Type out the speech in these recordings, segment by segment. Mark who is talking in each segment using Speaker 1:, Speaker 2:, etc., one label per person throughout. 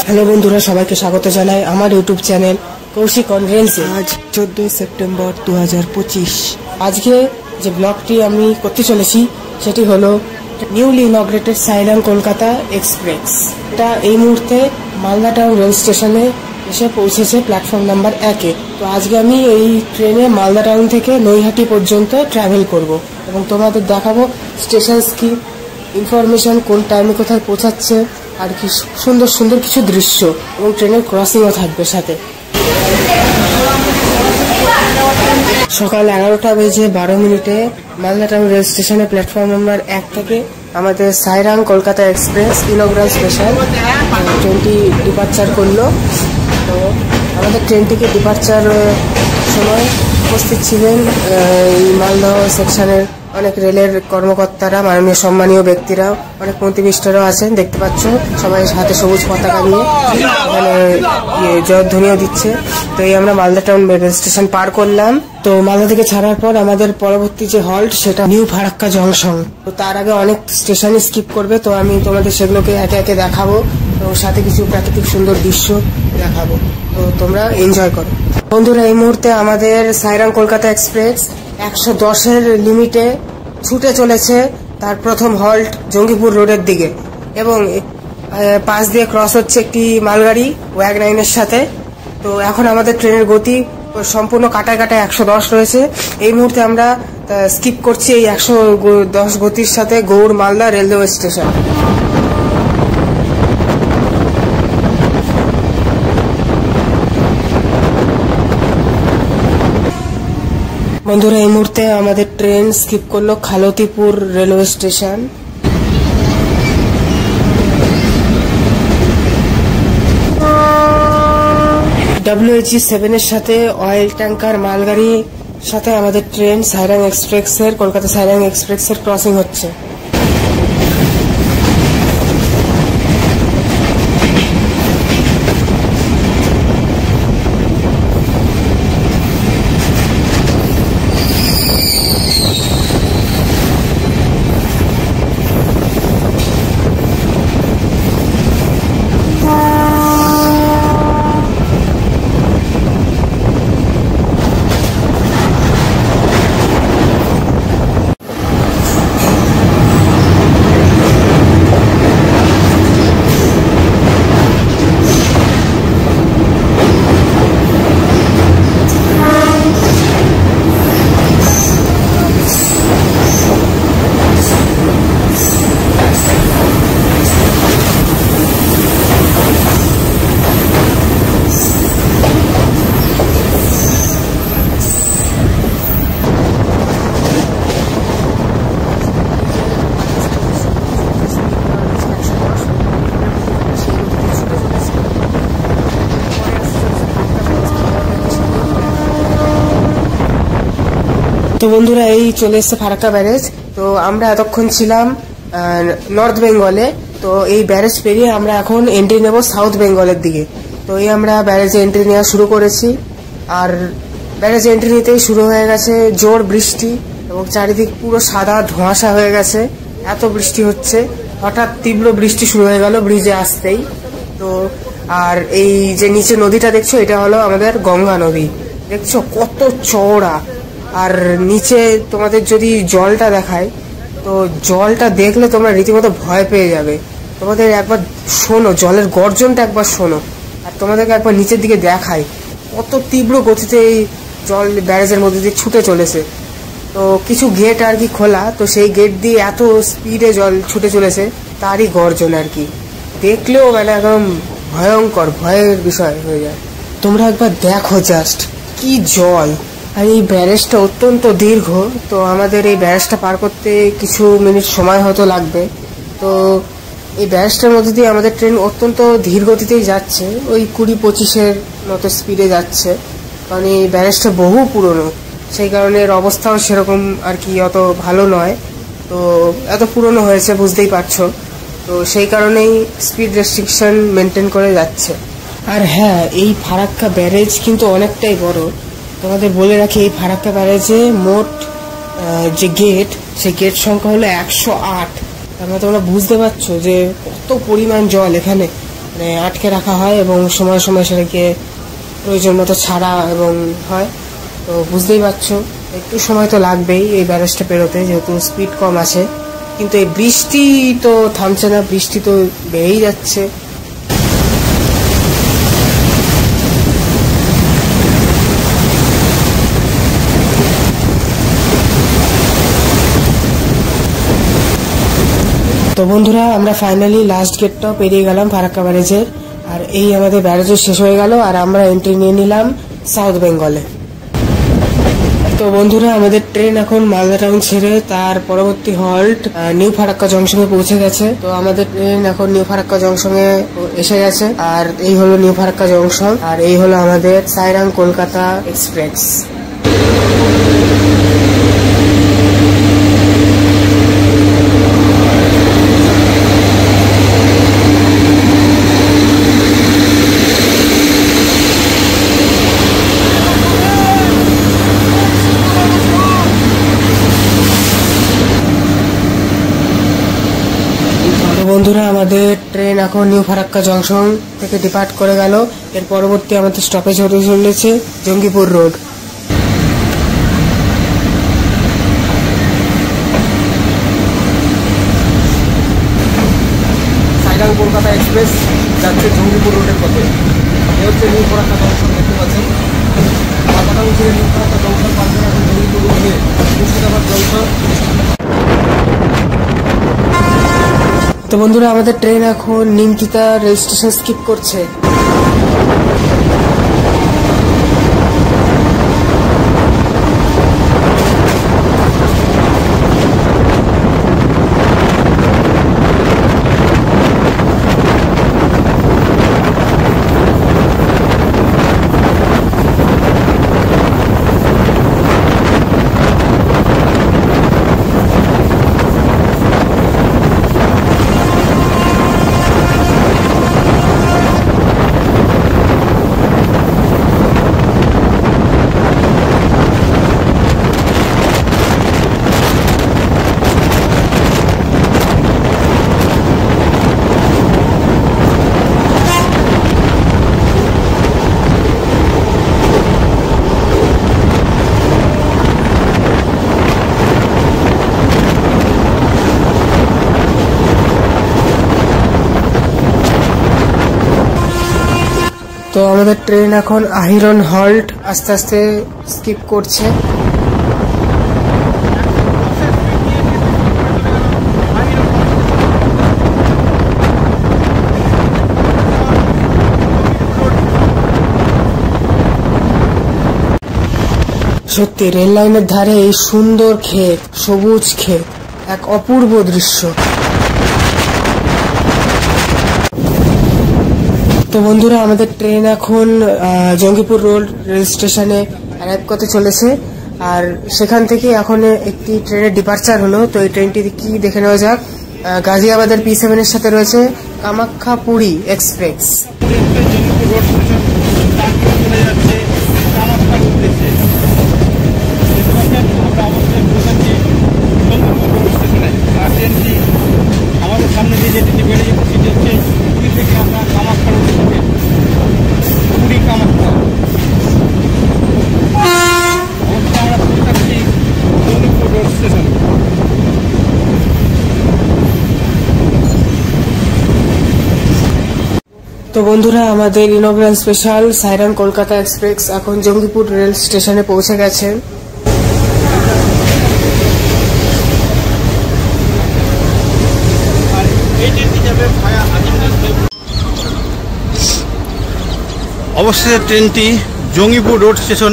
Speaker 1: Hello বন্ধুরা, সবাইকে স্বাগত জানাই আমার ইউটিউব চ্যানেল কৌশিক কনভেন্সে।
Speaker 2: আজ 14 সেপ্টেম্বর 2025।
Speaker 1: আজকে যে ব্লগটি আমি করতে চলেছি সেটি হলো নিউলি ইনগ্রেটেড সাইরাম কলকাতা এক্সপ্রেস। এটা এই মুহূর্তে মালদা টাউন রেল স্টেশনে এসে পৌঁছেছে প্ল্যাটফর্ম নাম্বার 1-এ। তো আজকে আমি এই ট্রেনে মালদা টাউন থেকে নৈহাটি পর্যন্ত ট্রাভেল করব এবং তোমাদের দেখাবো স্টেশন কি ইনফরমেশন, কোন টাইমে কোথায় পৌঁছাচ্ছে, আর কি সুন্দর সুন্দর কিছু দৃশ্য, এবং ট্রেনের ক্রসিংও থাকবে সাথে। সকাল 11টা বেজে 12 মিনিটে মালদা টাউন রেল স্টেশনে প্ল্যাটফর্ম নাম্বার 1 থেকে আমাদের সাইরাম কলকাতা এক্সপ্রেস ইনগ্রাল স্পেশাল ট্রেনটি ডিপার্চার করলো। তো আমাদের ট্রেনটিকে ডিপার্চার সময় উপস্থিত ছিলেন এই মালদহ সেকশনের অনেক রেলের কর্মকর্তারা, মাননীয় সম্মানীয় ব্যক্তিরা, অনেক মন্ত্রীমিষ্টরাও আছেন, দেখতে পাচ্ছ সবাই হাতে সবুজ পতাকা নিয়ে এখানে জয়ধ্বনিও দিচ্ছে। তো এই আমরা মালদা টাউন রেল স্টেশন পার করলাম। তো মালদা থেকে ছাড়ার পর আমাদের পরবর্তী যে হল্ট সেটা নিউ ফারাক্কা জংশন। তো তার আগে অনেক স্টেশনে স্কিপ করবে, তো আমি তোমাদের সেগুলোকে একে একে দেখাবো এবং সাথে কিছু প্রাকৃতিক সুন্দর দৃশ্য দেখাবো। তো তোমরা এনজয় করো বন্ধুরা। এই মুহূর্তে আমাদের সাইরাম কলকাতা এক্সপ্রেস 110-এর লিমিটে ছুটে চলেছে তার প্রথম হল্ট জঙ্গিপুর রোডের দিকে, এবং পাশ দিয়ে ক্রস হচ্ছে একটি মালগাড়ি ওয়াগনাইনের সাথে। তো এখন আমাদের ট্রেনের গতি সম্পূর্ণ কাটায় কাটায় 110 রয়েছে। এই মুহূর্তে আমরা স্কিপ করছি এই 110 গতির সাথে গৌড় মালদা রেলওয়ে স্টেশন। বন্ধুরা, এই মুহূর্তে আমাদের ট্রেন স্কিপ করলো খালতিপুর রেলওয়ে স্টেশন। WHG-7 এর সাথে অয়েল ট্যাঙ্কার মালগাড়ির সাথে আমাদের ট্রেন সাইরাম এক্সপ্রেসের কলকাতা সাইরাম এক্সপ্রেসের ক্রসিং হচ্ছে। তো বন্ধুরা, এই চলে এসছে ফারাক্কা ব্যারেজ। তো আমরা এতক্ষণ ছিলাম নর্থ বেঙ্গলে, তো এই ব্যারেজ পেরিয়ে আমরা এখন এন্ট্রি নেব সাউথ বেঙ্গলের দিকে। তো এই আমরা ব্যারেজে এন্ট্রি নেওয়া শুরু করেছি, আর ব্যারেজ এন্ট্রি নিতেই শুরু হয়ে গেছে জোর বৃষ্টি, এবং চারিদিক পুরো সাদা ধোঁয়াশা হয়ে গেছে, এত বৃষ্টি হচ্ছে। হঠাৎ তীব্র বৃষ্টি শুরু হয়ে গেল ব্রিজে আসতেই। তো আর এই যে নিচে নদীটা দেখছো, এটা হলো আমাদের গঙ্গা নদী। দেখছো কত চওড়া, আর নিচে তোমাদের যদি জলটা দেখায়, তো জলটা দেখলে তোমরা রীতিমতো ভয় পেয়ে যাবে। তোমাদের একবার শোনো, জলের গর্জনটা একবার শোনো, আর তোমাদেরকে একবার নিচের দিকে দেখায় কত তীব্র গতিতে এই জল ব্যারেজের মধ্যে দিয়ে ছুটে চলেছে। তো কিছু গেট আর কি খোলা, তো সেই গেট দিয়ে এত স্পিডে জল ছুটে চলেছে, তারই গর্জন আর কি। দেখলেও মানে একদম ভয়ঙ্কর, ভয়ের বিষয় হয়ে যায়। তোমরা একবার দেখো জাস্ট কি জল। আর এই ব্যারেজটা অত্যন্ত দীর্ঘ, তো আমাদের এই ব্যারেজটা পার করতে কিছু মিনিট সময় হয়তো লাগবে। তো এই ব্যারেজটার মধ্যে দিয়ে আমাদের ট্রেন অত্যন্ত ধীর গতিতেই যাচ্ছে, ওই 20-25-এর মতো স্পিডে যাচ্ছে, কারণ এই ব্যারেজটা বহু পুরনো, সেই কারণে এর অবস্থাও সেরকম আর কি অত ভালো নয়। তো এত পুরনো হয়েছে বুঝতেই পারছো, তো সেই কারণেই স্পিড রেস্ট্রিকশন মেনটেন করে যাচ্ছে। আর হ্যাঁ, এই ফারাক্কা ব্যারেজ কিন্তু অনেকটাই বড়। তোমাদের বলে রাখি এই ফারাক্কা ব্যারেজে মোট যে গেট, সেই গেট সংখ্যা হলো 108। তারপরে তোমরা বুঝতে পারছো যে কত পরিমাণ জল এখানে মানে আটকে রাখা হয় এবং সময় সময় সেটাকে প্রয়োজন মতো ছাড়া এবং হয়। তো বুঝতেই পারছো একটু সময় তো লাগবেই এই ব্যারেজটা পেরোতে, যেহেতু স্পিড কম আছে। কিন্তু এই বৃষ্টি তো থামছে না, বৃষ্টি তো বেড়েই যাচ্ছে। তো বন্ধুরা, আমরা ফাইনালি লাস্ট গেটটাও পেরিয়ে গেলাম ফারাক্কা ব্যারেজের। আর এই আমাদের ব্যারেজও শেষ হয়ে গেল আর আমরা এন্ট্রি নিয়ে নিলাম সাউথ বেঙ্গলে। তো বন্ধুরা, আমাদের ট্রেন এখন মালদা টাউন ছেড়ে তার পরবর্তী হল্ট নিউ ফারাক্কা জংশনে পৌঁছে গেছে। তো আমাদের ট্রেন এখন নিউ ফারাক্কা জংশনে এসে গেছে। আর এই হলো নিউ ফারাক্কা জংশন, আর এই হলো আমাদের সাইরাং কলকাতা এক্সপ্রেস। বন্ধুরা, আমাদের ট্রেন এখন নিউ ফারাক্কা জংশন থেকে ডিপার্ট করে গেল। এর পরবর্তী আমাদের স্টপেজ হতে চলেছে জঙ্গিপুর রোড। সাইরাং কলকাতা এক্সপ্রেস যাচ্ছে জঙ্গিপুর রোডের পথে। এ হচ্ছে নিউ ফারাক্কা জংশন, দেখতে পাচ্ছেন। কলকাতা ছেড়ে নিউ ফারাক্কা জংশন পার করে এখন জঙ্গিপুর রোডে মুর্শিদাবাদ জংশন। তো বন্ধুরা, আমাদের ট্রেন এখন নিমতিতা রেল স্টেশন স্কিপ করছে। তো আমাদের ট্রেন এখন আহিরন হল্ট আস্তে আস্তে স্কিপ করছে। সত্যি রেল লাইনের ধারে এই সুন্দর ক্ষেত, সবুজ ক্ষেত, এক অপূর্ব দৃশ্য। তো বন্ধুরা, আমাদের ট্রেন এখন জঙ্গিপুর রোড রেল স্টেশনে অ্যারাইভ করতে চলেছে। আর সেখান থেকে এখন একটি ট্রেনের ডিপার্চার হলো। তো এই ট্রেনটি কি দেখে নেওয়া যাক। গাজিয়াবাদের P7 এর সাথে রয়েছে কামাখ্যা পুরী এক্সপ্রেস।
Speaker 3: আমাদের সামনে যে যেটি বেড়ে যাচ্ছে সেটি হচ্ছে পুরী থেকে আমরা কামাখ্যা পুরী কামাখ্যা অবশ্যই আমরা পৌঁছে থাকছি জঙ্গিপুর রোড স্টেশন।
Speaker 1: তো বন্ধুরা, আমাদের inaugural special Sairang Kolkata express এখন জঙ্গিপুর রেল স্টেশনে পৌঁছে গেছে।
Speaker 3: অবশেষে ট্রেনটি জঙ্গিপুর রোড স্টেশন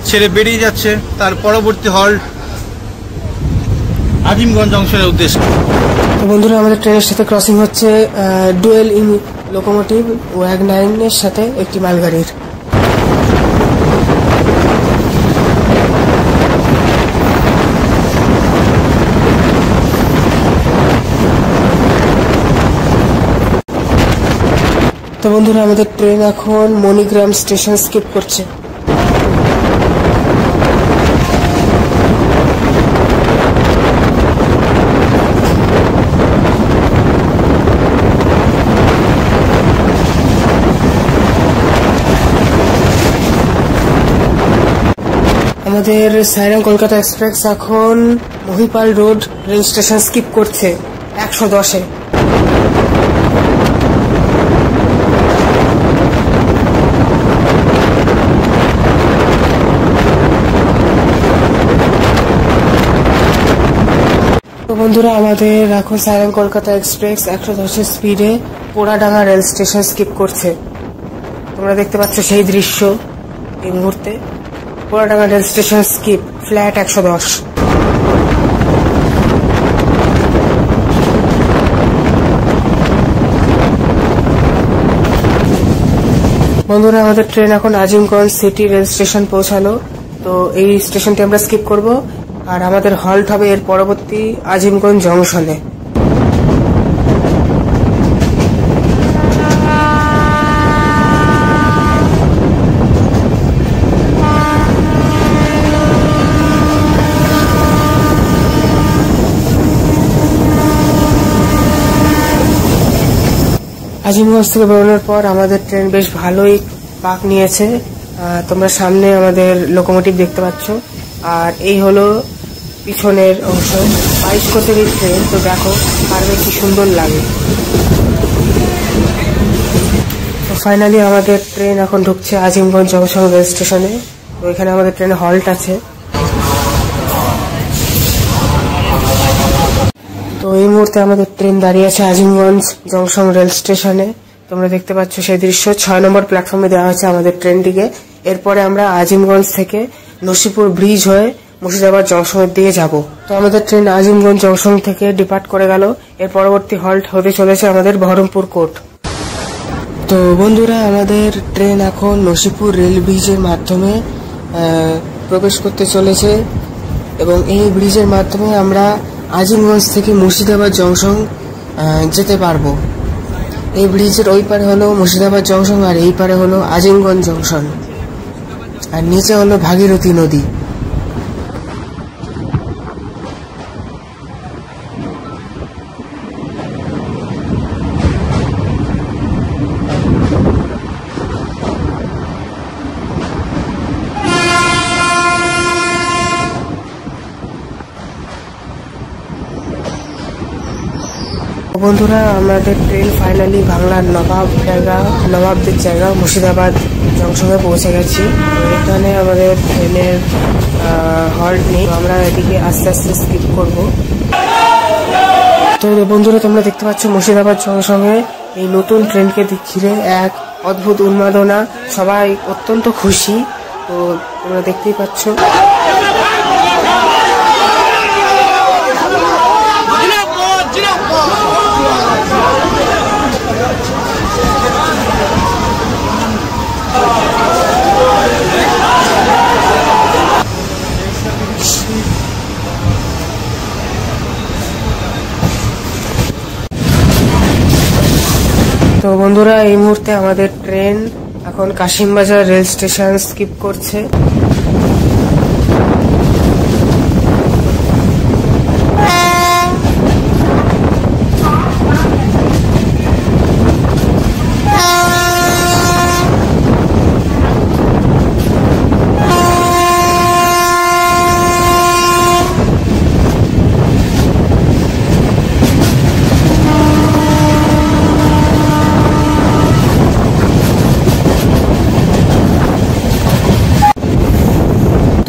Speaker 3: ছেড়ে বেরিয়ে যাচ্ছে। তার পরবর্তী হল্ট আজিমগঞ্জ জংশনের উদ্দেশ্যে।
Speaker 1: তো বন্ধুরা, আমাদের ট্রেনের সাথে ক্রসিং হচ্ছে ডুয়েল ইন লোকোমোটিভ WAG9 এর সাথে একটি মালগাড়ির। তো বন্ধুরা, আমাদের ট্রেন এখন মণিগ্রাম স্টেশন স্কিপ করছে। আমাদের সাইরাম কলকাতা এক্সপ্রেস এখন Mahipal road rail station skip করছে 110-এ। তো বন্ধুরা, আমাদের এখন সাইরাম কলকাতা এক্সপ্রেস 110-এর স্পিডে পোড়াডাঙ্গা রেল স্টেশন স্কিপ করছে। তোমরা দেখতে পাচ্ছ সেই দৃশ্য এই মুহূর্তে। পোড়াডাঙ্গা রেল স্টেশন স্কিপ, ফ্ল্যাট 110। বন্ধুরা, আমাদের ট্রেন এখন আজিমগঞ্জ সিটি রেল স্টেশন পৌঁছালো। তো এই স্টেশনটি আমরা স্কিপ করব, আর আমাদের হল্ট হবে এর পরবর্তী আজিমগঞ্জ জংশনে। আজিমগঞ্জ থেকে বেরোনোর পর আমাদের ট্রেন বেশ ভালোই পাক নিয়েছে। তোমরা সামনে আমাদের লোকোমোটিভ দেখতে পাচ্ছ, আর এই হলো পিছনের অংশ। 22 কোচের ট্রেন, তো দেখো পারবে কি সুন্দর লাগে। তো ফাইনালি আমাদের ট্রেন এখন ঢুকছে আজিমগঞ্জ জংশন রেল স্টেশনে। তো এখানে আমাদের ট্রেনে হল্ট আছে। তো এই মুহূর্তে আমাদের ট্রেন দাঁড়িয়ে আছে আজিমগঞ্জ জংশন রেল স্টেশনে। তোমরা দেখতে পাচ্ছ সেই দৃশ্য। 6 নম্বর প্ল্যাটফর্মে দেওয়া হচ্ছে আমাদের ট্রেনটিকে। এরপরে আমরা আজিমগঞ্জ থেকে নসিপুর ব্রিজ হয়ে মুর্শিদাবাদ জংশনের দিকে যাব। তো আমাদের ট্রেন আজিমগঞ্জ জংশন থেকে ডিপার্ট করে গেল। এর পরবর্তী হল্ট হতে চলেছে আমাদের বহরমপুর কোর্ট। তো বন্ধুরা, আমাদের ট্রেন এখন নসিপুর রেল ব্রিজের মাধ্যমে প্রবেশ করতে চলেছে, এবং এই ব্রিজের মাধ্যমে আমরা আজিমগঞ্জ থেকে মুর্শিদাবাদ জংশন যেতে পারবো। এই ব্রিজের ওই পারে হলো মুর্শিদাবাদ জংশন, আর এই পারে হলো আজিমগঞ্জ জংশন, আর নিচে হলো ভাগীরথী নদী। বন্ধুরা, আমাদের ট্রেন ফাইনালি বাংলার নবাবদের জায়গা মুর্শিদাবাদ জংশনে পৌঁছে গেছি। এখানে আমাদের ট্রেনের হল্ট নেই, আমরা এদিকে আস্তে আস্তে স্কিপ করব। তো বন্ধুরা, তোমরা দেখতে পাচ্ছ মুর্শিদাবাদ জংশনে এই নতুন ট্রেনকে ঘিরে এক অদ্ভুত উন্মাদনা। সবাই অত্যন্ত খুশি। তো তোমরা দেখতেই পাচ্ছ। তো বন্ধুরা, এই মুহূর্তে আমাদের ট্রেন এখন কাশিমবাজার রেল স্টেশন স্কিপ করছে।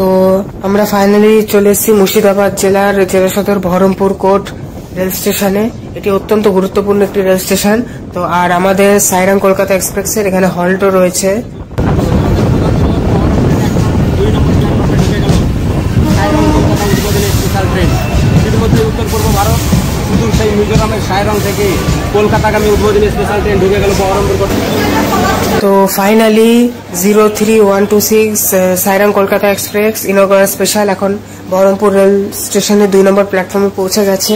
Speaker 1: তো আমরা ফাইনালি চলে এসেছি মুর্শিদাবাদ জেলার জেলা সদর বহরমপুর কোর্ট রেল স্টেশনে। এটি অত্যন্ত গুরুত্বপূর্ণ একটি রেল স্টেশন। তো আর আমাদের সাইরাম কলকাতা এক্সপ্রেসের এখানে হল্টও রয়েছে।
Speaker 4: উত্তর পূর্ব ভারত শুধু সেই মিজোরামের সাইরাম থেকে কলকাতাগামী উদ্বোধনী স্পেশাল ট্রেন ঢুকে গেল বহরমপুর কোর্ট।
Speaker 1: তো finally 03126 Sairang Kolkata express inaugural special এখন বহরমপুর রেল স্টেশনের 2 নম্বর প্ল্যাটফর্মে পৌঁছে গেছে।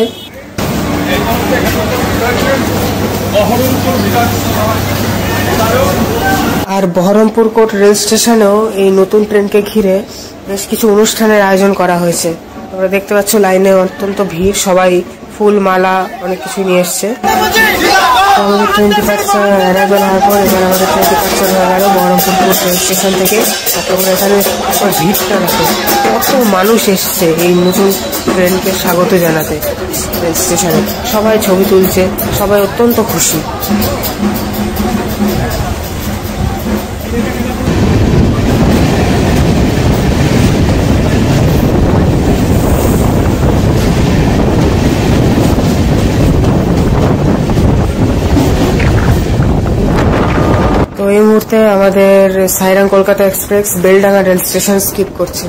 Speaker 1: আর বহরমপুর কোর্ট রেল স্টেশনেও এই নতুন ট্রেনকে ঘিরে বেশ কিছু অনুষ্ঠানের আয়োজন করা হয়েছে। তোমরা দেখতে পাচ্ছ লাইনে অত্যন্ত ভিড়, সবাই ফুল মালা অনেক কিছু নিয়ে এসছে। আমাদের ট্রেন ডিপার্চার অ্যারাইভাল হওয়ার পর এবার আমাদের ট্রেন ডিপার্চার হয়ে গেল বহরমপুর বাহাদুরপুর রেল স্টেশন থেকে। তোমরা এখানে ভিড়টা রাখো, কত মানুষ এসছে এই নতুন ট্রেনকে স্বাগত জানাতে রেল স্টেশনে। সবাই ছবি তুলছে, সবাই অত্যন্ত খুশি। তো এই মুহূর্তে আমাদের Sairang Kolkata express Beldanga rail station skip করছে।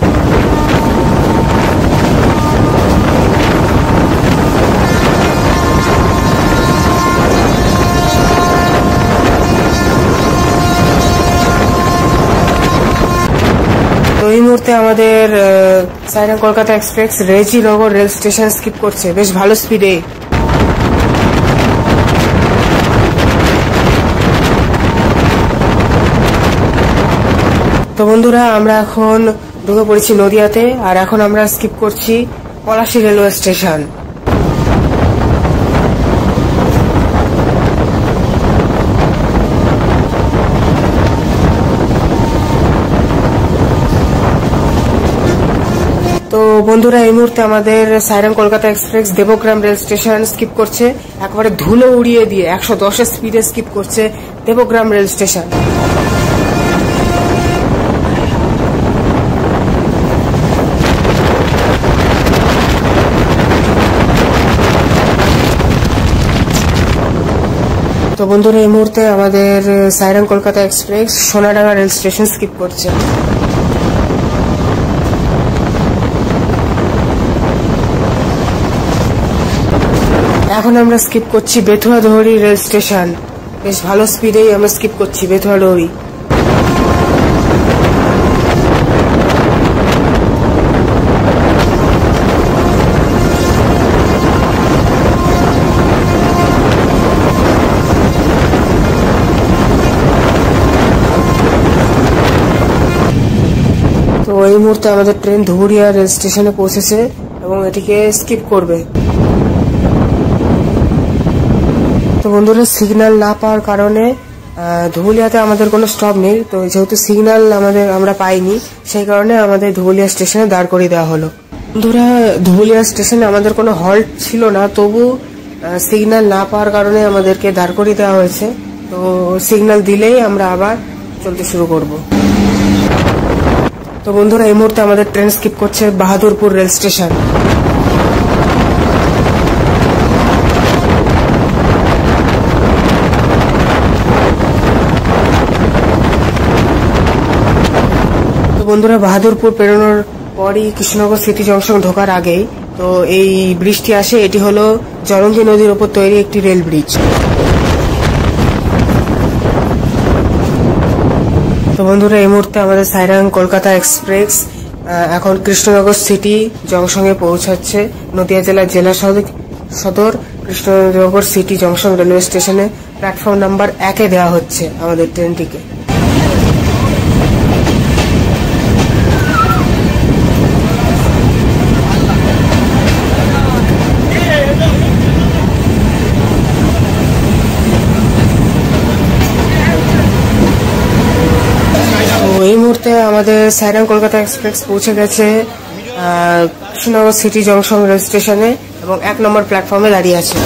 Speaker 1: তো এই মুহূর্তে আমাদের Sairang Kolkata express Rejinagar rail station skip করছে বেশ ভালো স্পিডে। তো বন্ধুরা, আমরা এখন ঢুকে পড়েছি নদিয়াতে, আর এখন আমরা স্কিপ করছি পলাশী রেলওয়ে স্টেশন। তো বন্ধুরা, এই মুহূর্তে আমাদের Sairang Kolkata express Debagram rail station skip করছে, একবারে ধুলো উড়িয়ে দিয়ে 110 স্পিডে স্কিপ করছে দেবগ্রাম রেল স্টেশন। তো বন্ধুরা, এই মুহূর্তে আমাদের Sairang Kolkata express Sonadanga rail station skip করছে। এখন আমরা স্কিপ করছি বেথুয়া ডোহরি রেল স্টেশন। বেশ ভালো স্পিডেই আমরা স্কিপ করছি বেথুয়া ডোহরি। তো এই মুহূর্তে আমাদের ট্রেন ধুবুরিয়া রেল স্টেশনে পৌঁছেছে এবং এটিকে স্কিপ করবে। তো বন্ধুরা, সিগন্যাল না পাওয়ার কারণে ধুবুলিয়াতে আমাদের কোনো স্টপ নেই। তো যেহেতু সিগন্যাল আমরা পাইনি, সেই কারণে আমাদের ধুবুলিয়া স্টেশনে দাঁড় করিয়ে দেওয়া হলো। বন্ধুরা, ধুবুলিয়া স্টেশনে আমাদের কোনো হল্ট ছিল না, তবু সিগন্যাল না পাওয়ার কারণে আমাদেরকে দাঁড় করিয়ে দেওয়া হয়েছে। তো সিগন্যাল দিলেই আমরা আবার চলতে শুরু করব। তো বন্ধুরা, এই মুহূর্তে আমাদের ট্রেন স্কিপ করছে বাহাদুরপুর রেল স্টেশন। তো বন্ধুরা, বাহাদুরপুর পেরোনোর পরই কৃষ্ণনগর সিটি জংশন ঢোকার আগেই তো এই ব্রিজটি আসে। এটি হলো জলঙ্গি নদীর উপর তৈরি একটি রেল ব্রিজ। তো বন্ধুরা, এই মুহূর্তে আমাদের সাইরাং কলকাতা এক্সপ্রেস এখন কৃষ্ণনগর সিটি জংশনে পৌঁছাচ্ছে। নদিয়া জেলার জেলা সদর কৃষ্ণনগর সিটি জংশন রেলওয়ে স্টেশনে প্ল্যাটফর্ম নাম্বার 1-এ দেওয়া হচ্ছে আমাদের ট্রেনটিকে। এই মুহূর্তে আমাদের সাইরাং কলকাতা এক্সপ্রেস পৌঁছে গেছে কৃষ্ণনগর সিটি জংশন রেল স্টেশনে এবং 1 নম্বর প্ল্যাটফর্মে দাঁড়িয়ে আছে।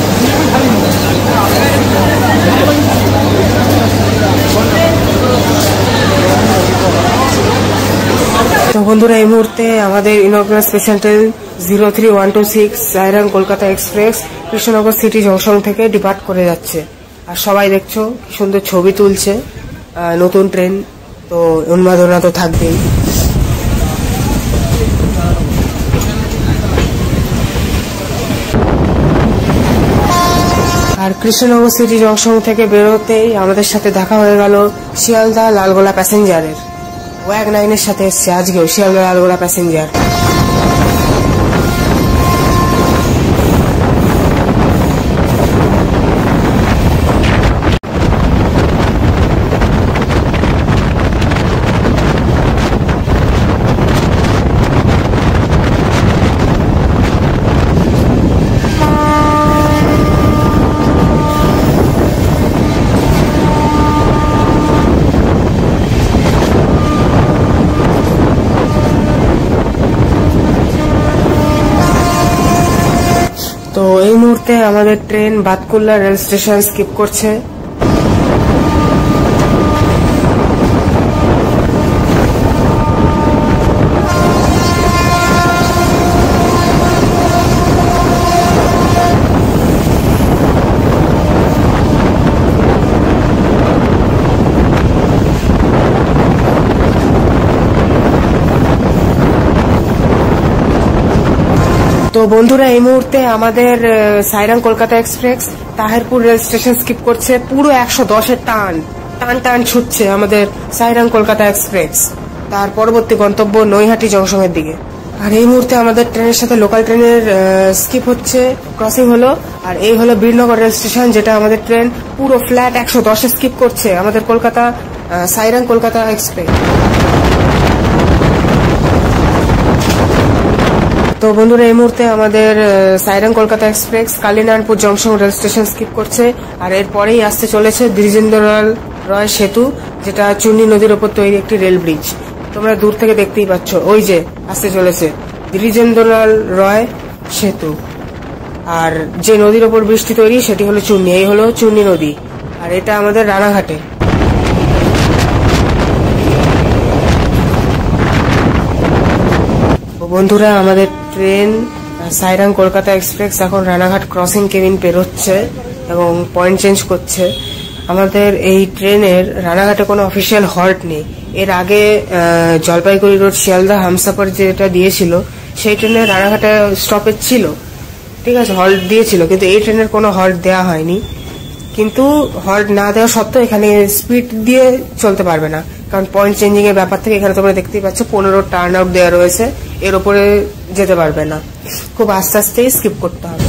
Speaker 1: তো বন্ধুরা, এই মুহূর্তে আমাদের inaugural special train 03126 Sairang Kolkata express Krishnanagar city junction থেকে ডিপার্ট করে যাচ্ছে। আর সবাই দেখছো কি সুন্দর ছবি তুলছে। নতুন ট্রেন, তো উন্মাদনা তো থাকবেই। আর কৃষ্ণনগর সিটি জংশন থেকে বেরোতেই আমাদের সাথে দেখা হয়ে গেল শিয়ালদা লালগোলা প্যাসেঞ্জারের। ওয়াগ 9-এর সাথে এসছে আজকেও শিয়ালদা লালগোলা প্যাসেঞ্জার। মুহূর্তে আমাদের train Batkulla rail station skip করছে। তো বন্ধুরা, এই মুহূর্তে আমাদের Sairang Kolkata express Tahirpur rail station skip করছে। পুরো 110-এর টান টান টান ছুটছে আমাদের সাইরাং কলকাতা এক্সপ্রেস তার পরবর্তী গন্তব্য নৈহাটি জংশনের দিকে। আর এই মুহূর্তে আমাদের ট্রেনের সাথে লোকাল ট্রেনের স্কিপ হচ্ছে, ক্রসিং হলো। আর এই হলো বীরনগর রেল স্টেশন, যেটা আমাদের ট্রেন পুরো ফ্ল্যাট 110-এ স্কিপ করছে আমাদের কলকাতা সাইরাং কলকাতা এক্সপ্রেস। তো বন্ধুরা, এই মুহূর্তে আমাদের Sairang Kolkata express Kalinarayanpur junction rail station skip করছে। আর এরপরেই আসতে চলেছে দ্বিজেন্দ্রলাল রয় সেতু, যেটা চুন্নি নদীর ওপর তৈরি একটি রেল ব্রিজ। তোমরা দূর থেকে দেখতেই পাচ্ছ, ওই যে আসতে চলেছে দ্বিজেন্দ্রলাল রয় সেতু। আর যে নদীর ওপর ব্রিজটি তৈরি সেটি হলো চুন্নি, এই হলো চুন্নি নদী। আর এটা আমাদের রানাঘাটে। বন্ধুরা, আমাদের ট্রেন সাইরাং কলকাতা এক্সপ্রেস এখন রানাঘাট ক্রসিং কেবিন পেরোচ্ছে এবং পয়েন্ট চেঞ্জ করছে। আমাদের এই ট্রেনের রানাঘাটে কোনো অফিসিয়াল হল্ট নেই। এর আগে জলপাইগুড়ি রোড শিয়ালদা হামসাফার যেটা দিয়েছিল, সেই ট্রেনের রানাঘাটে স্টপেজ ছিল, ঠিক আছে, হল্ট দিয়েছিল। কিন্তু এই ট্রেনের কোনো হল্ট দেওয়া হয়নি। কিন্তু হল্ট না দেওয়া সত্ত্বেও এখানে স্পিড দিয়ে চলতে পারবে না, কারণ পয়েন্ট চেঞ্জিং এর ব্যাপার থেকে এখানে তোমরা দেখতেই পাচ্ছ 15 টার্ন আউট দেওয়া রয়েছে, এর উপরে যেতে পারবে না, খুব আস্তে আস্তেই স্কিপ করতে হবে।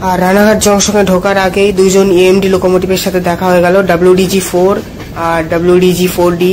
Speaker 1: আর রানাঘাট জংশনে ঢোকার আগেই দুইজন ইএমডি লোকোমোটিভের সাথে দেখা হয়ে গেল, WDG4 আর WDG4D।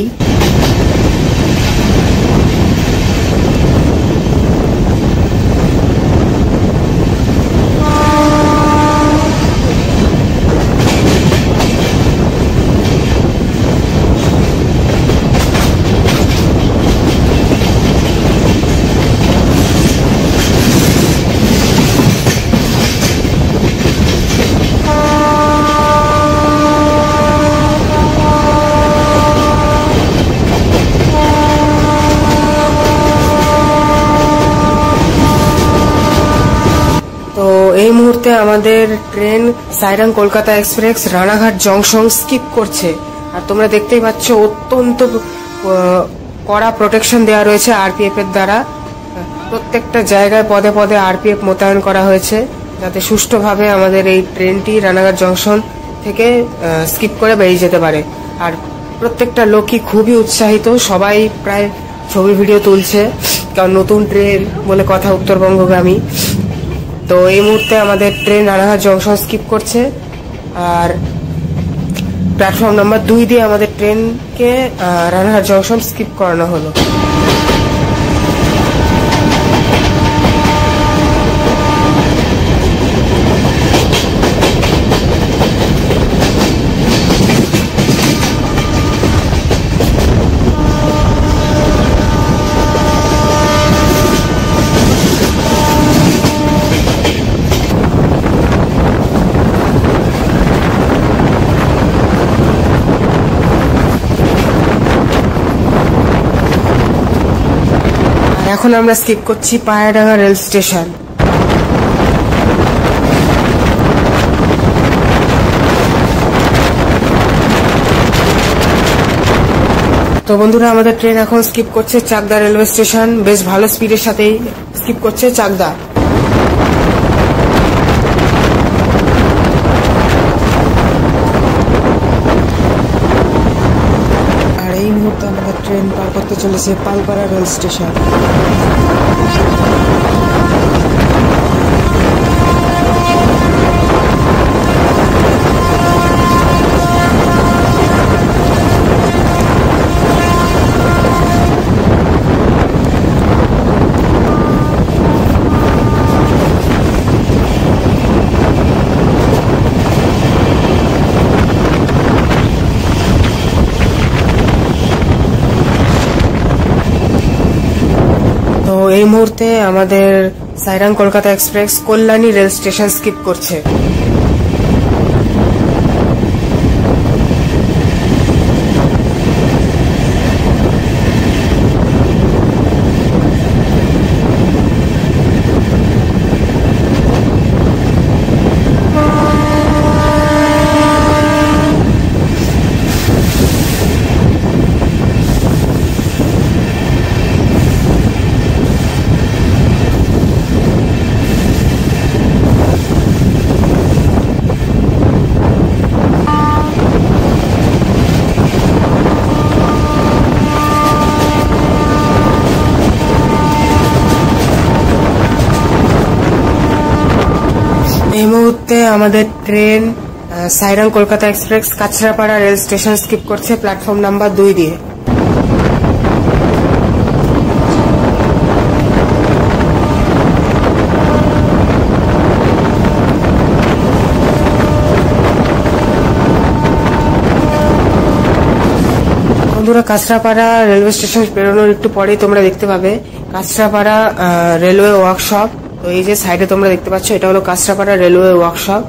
Speaker 1: এই মুহূর্তে আমাদের train Sairang Kolkata express Ranaghat junction skip করছে। আর তোমরা দেখতেই পাচ্ছ অত্যন্ত কড়া প্রোটেকশন দেওয়া রয়েছে আরপিএফ এর দ্বারা। প্রত্যেকটা জায়গায় পদে পদে আরপিএফ মোতায়েন করা হয়েছে, যাতে সুষ্ঠুভাবে আমাদের এই ট্রেনটি রানাঘাট জংশন থেকে স্কিপ করে বেরিয়ে যেতে পারে। আর প্রত্যেকটা লোকই খুবই উৎসাহিত, সবাই প্রায় ছবি ভিডিও তুলছে, কারণ নতুন ট্রেন বলে কথা উত্তরবঙ্গগামী। তো এই মুহূর্তে আমাদের ট্রেন রানাঘাট জংশন স্কিপ করছে। আর প্ল্যাটফর্ম নাম্বার 2 দিয়ে আমাদের ট্রেনকে রানাঘাট জংশন স্কিপ করানো হলো। এখন আমরা স্কিপ করছি পায়রাডাঙ্গা রেল স্টেশন। তো বন্ধুরা, আমাদের ট্রেন এখন স্কিপ করছে চাকদা রেলওয়ে স্টেশন, বেশ ভালো স্পিডের সাথেই স্কিপ করছে চাকদা।
Speaker 2: আর এই মুহূর্তে আমাদের ট্রেন পার করতে চলেছে পালপাড়া রেল স্টেশন।
Speaker 1: এই মুহূর্তে আমাদের Sairang Kolkata express Kalyani rail station skip করছে। এই মুহূর্তে আমাদের train Sairang Kolkata express Kanchrapara rail station skip করছে প্ল্যাটফর্ম নাম্বার 2 দিয়ে। বন্ধুরা, কাছড়াপাড়া রেলওয়ে স্টেশন বেরোনোর একটু পরেই তোমরা দেখতে পাবে কাছড়াপাড়া রেলওয়ে ওয়ার্কশপ। তো এই যে সাইডে তোমরা দেখতে পাচ্ছ, এটা হলো কাছড়াপাড়া রেলওয়ে ওয়ার্কশপ।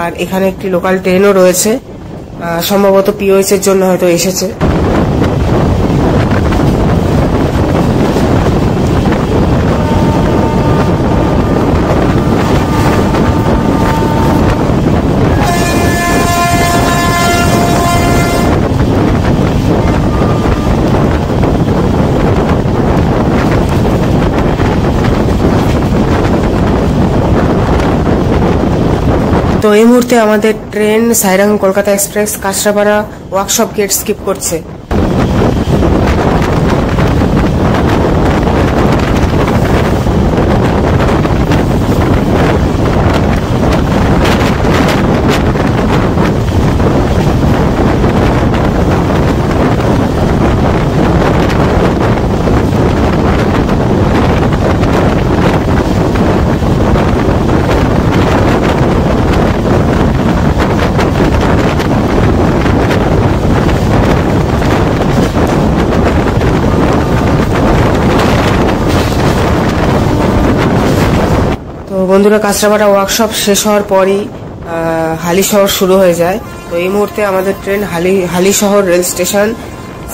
Speaker 1: আর এখানে একটি লোকাল ট্রেনও রয়েছে, সম্ভবত পিওএস এর জন্য হয়তো এসেছে। তো এই মুহূর্তে আমাদের train Sairang Kolkata express Kanchrapara workshop gate skip করছে। তো বন্ধুরা, কাছড়াপাড়া ওয়ার্কশপ শেষ হওয়ার পরই হালিশহর শুরু হয়ে যায়। তো এই মুহূর্তে আমাদের train Halisahar rail station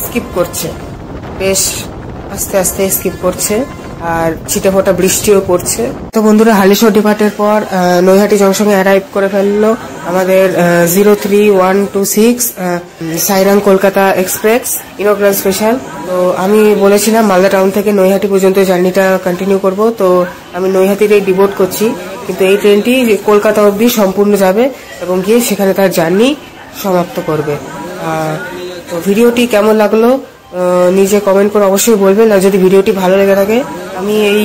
Speaker 1: skip করছে, বেশ আস্তে আস্তে স্কিপ করছে, আর ছিটে ফোটা বৃষ্টিও পড়ছে। তো বন্ধুরা, হালিশহর ডিপার্টের পর নৈহাটি জংশনে অ্যারাইভ করে ফেললো আমাদের 03126 সাইরাং কলকাতা এক্সপ্রেস ইনগ্রাল স্পেশাল। তো আমি বলেছিলাম মালদা টাউন থেকে নৈহাটি পর্যন্ত জার্নিটা কন্টিনিউ করব, তো আমি নৈহাটিতেই ডিভোট করছি, কিন্তু এই ট্রেনটি কলকাতা অবধি সম্পূর্ণ যাবে এবং গিয়ে সেখানে তার জার্নি সমাপ্ত করবে। তো ভিডিওটি কেমন লাগলো নিজে কমেন্ট করে অবশ্যই বলবেন। আর যদি ভিডিওটি ভালো লেগে থাকে, আমি এই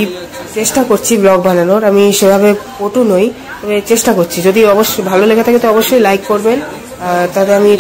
Speaker 1: চেষ্টা করছি ব্লগ বানানোর, আমি সেভাবে পটু নই, তবে চেষ্টা করছি। যদি অবশ্যই ভালো লেগে থাকে তো অবশ্যই লাইক করবেন, তাতে আমি